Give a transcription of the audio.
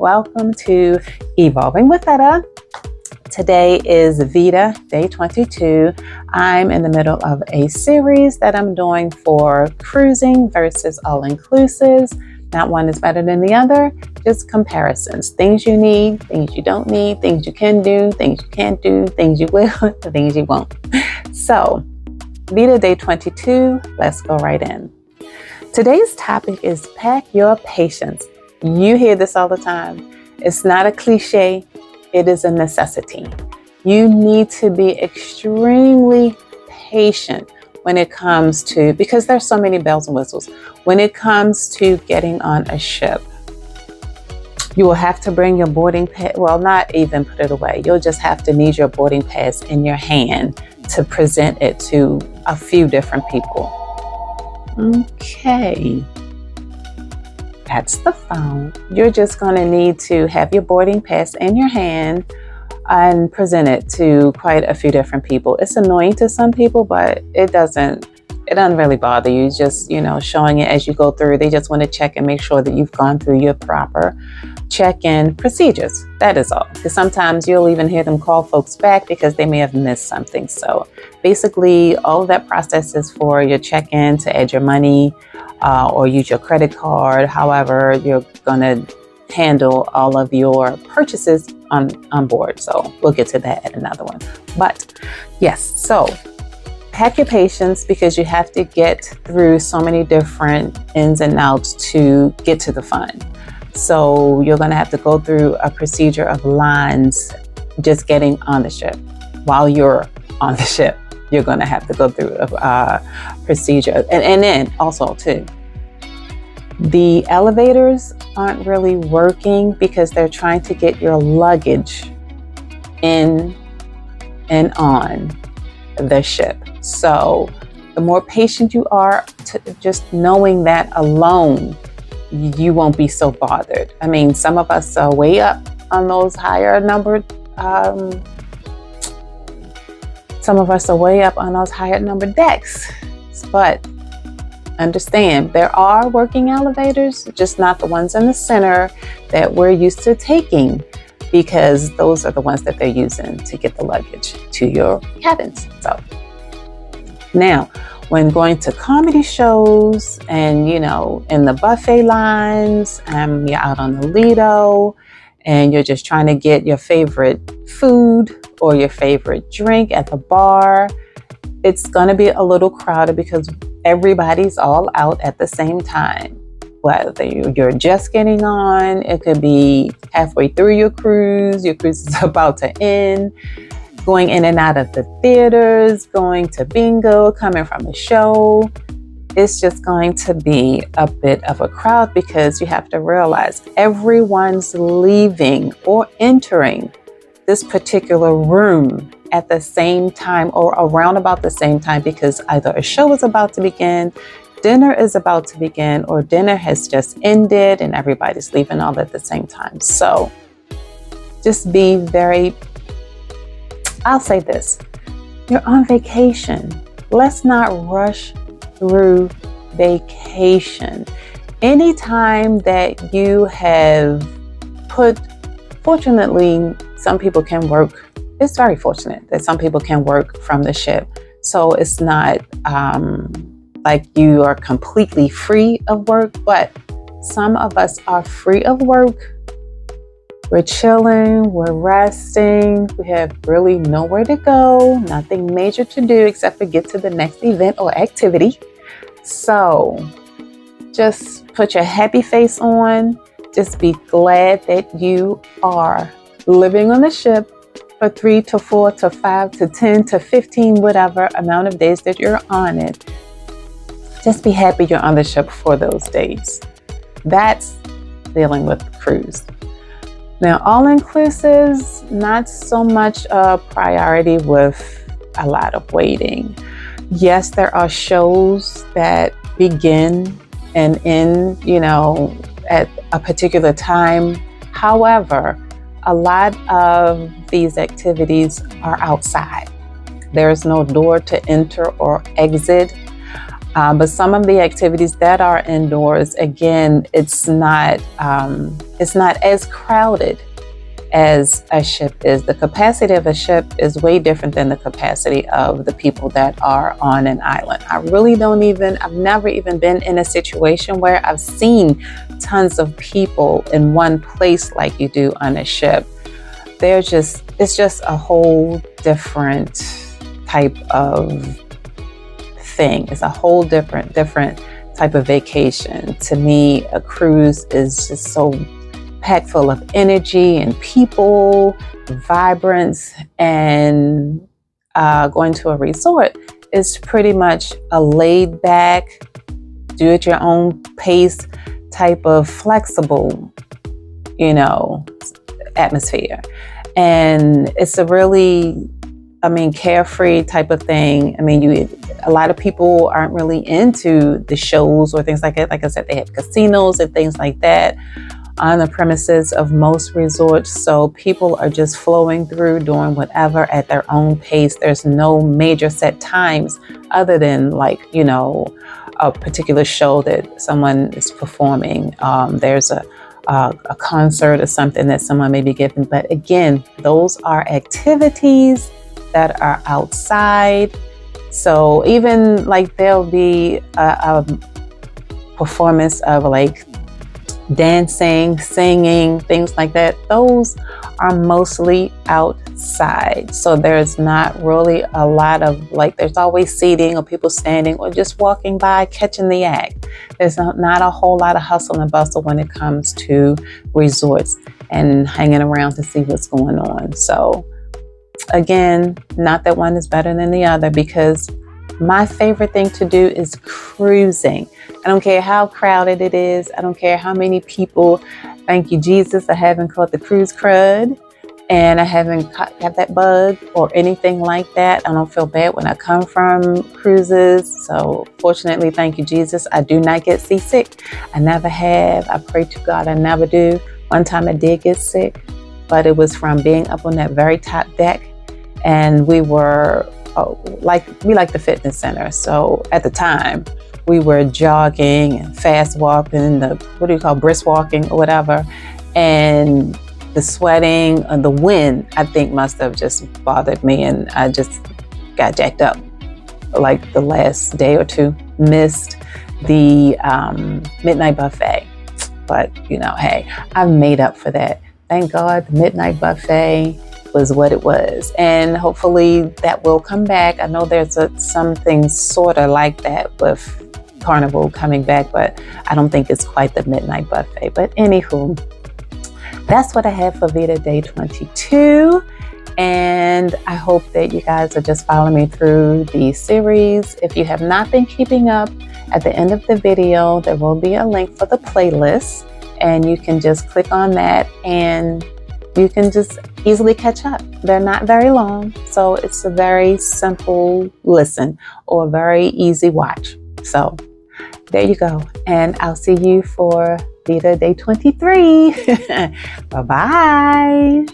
Welcome to Evolving with VEDA. Today is VEDA, day 22. I'm in the middle of a series that I'm doing for cruising versus all-inclusives. Not one is better than the other, just comparisons. Things you need, things you don't need, things you can do, things you can't do, things you will, things you won't. So, VEDA day 22, let's go right in. Today's topic is pack your patience. You hear this all the time. It's not a cliche, it is a necessity. You need to be extremely patient when it comes to, because there's so many bells and whistles, when it comes to getting on a ship. You will have to bring your boarding pass, well, not even put it away. You'll just have to need your boarding pass in your hand to present it to a few different people. Okay. That's the phone. You're just going to need to have your boarding pass in your hand and present it to quite a few different people. It's annoying to some people, but it doesn't really bother you. Just, showing it as you go through. They just want to check and make sure that you've gone through your proper check-in procedures. That is all. Because sometimes you'll even hear them call folks back because they may have missed something. So basically, all of that process is for your check-in to add your money or use your credit card. However, you're going to handle all of your purchases on board. So we'll get to that at another one. But yes, so pack your patience because you have to get through so many different ins and outs to get to the fun. So you're going to have to go through a procedure of lines just getting on the ship. While you're on the ship, you're going to have to go through a procedure. And then also too, the elevators aren't really working because they're trying to get your luggage in and on the ship. So the more patient you are, just knowing that alone, you won't be so bothered. I mean, some of us are way up on those higher numbered, decks. But understand, there are working elevators, just not the ones in the center that we're used to taking, because those are the ones that they're using to get the luggage to your cabins. So now, when going to comedy shows and, in the buffet lines, you're out on the Lido and you're just trying to get your favorite food or your favorite drink at the bar, it's going to be a little crowded because everybody's all out at the same time. Whether you're just getting on, it could be halfway through your cruise is about to end, going in and out of the theaters, going to bingo, coming from a show. It's just going to be a bit of a crowd because you have to realize everyone's leaving or entering this particular room at the same time or around about the same time, because either a show is about to begin, dinner is about to begin, or dinner has just ended and everybody's leaving all at the same time. So just be very, I'll say this, you're on vacation. Let's not rush through vacation. Anytime that you have fortunately, some people can work. It's very fortunate that some people can work from the ship. So it's not like you are completely free of work, but some of us are free of work. We're chilling, we're resting, we have really nowhere to go, nothing major to do except for get to the next event or activity. So just put your happy face on. Just be glad that you are living on the ship for 3 to 4 to 5 to 10 to 15, whatever amount of days that you're on it. Just be happy you're on the ship for those days. That's dealing with the cruise. Now, all-inclusives, not so much a priority with a lot of waiting. Yes, there are shows that begin and end, at a particular time. However, a lot of these activities are outside. There is no door to enter or exit. But some of the activities that are indoors, again, it's not as crowded as a ship is. The capacity of a ship is way different than the capacity of the people that are on an island. I've never even been in a situation where I've seen tons of people in one place like you do on a ship. It's just a whole different type of thing. It's a whole different type of vacation. To me, a cruise is just so packed full of energy and people, vibrance, and going to a resort is pretty much a laid back, do it your own pace type of flexible, atmosphere. And it's a really, carefree type of thing. A lot of people aren't really into the shows or things like that. Like I said, they have casinos and things like that on the premises of most resorts. So people are just flowing through, doing whatever at their own pace. There's no major set times other than a particular show that someone is performing. There's a concert or something that someone may be giving. But again, those are activities that are outside. So even there'll be a performance of dancing, singing, things like that. Those are mostly outside. So there's not really a lot of there's always seating or people standing or just walking by, catching the act. There's not a whole lot of hustle and bustle when it comes to resorts and hanging around to see what's going on. So again, not that one is better than the other, because my favorite thing to do is cruising. I don't care how crowded it is. I don't care how many people. Thank you, Jesus. I haven't caught the cruise crud, and I haven't had that bug or anything like that. I don't feel bad when I come from cruises. So fortunately, thank you, Jesus, I do not get seasick. I never have. I pray to God I never do. One time I did get sick, but it was from being up on that very top deck, and we were we like the fitness center. So at the time we were jogging and fast walking, brisk walking or whatever. And the sweating and the wind, I think, must have just bothered me. And I just got jacked up the last day or two, missed the midnight buffet. But, hey, I've made up for that. Thank God the midnight buffet was what it was, and hopefully that will come back. I know there's something sort of like that with Carnival coming back, but I don't think it's quite the midnight buffet. But anywho, that's what I have for VEDA Day 22, and I hope that you guys are just following me through the series. If you have not been keeping up, at the end of the video there will be a link for the playlist, and you can just click on that and you can just easily catch up. They're not very long, so it's a very simple listen or a very easy watch. So there you go. And I'll see you for VEDA Day 23. Bye-bye.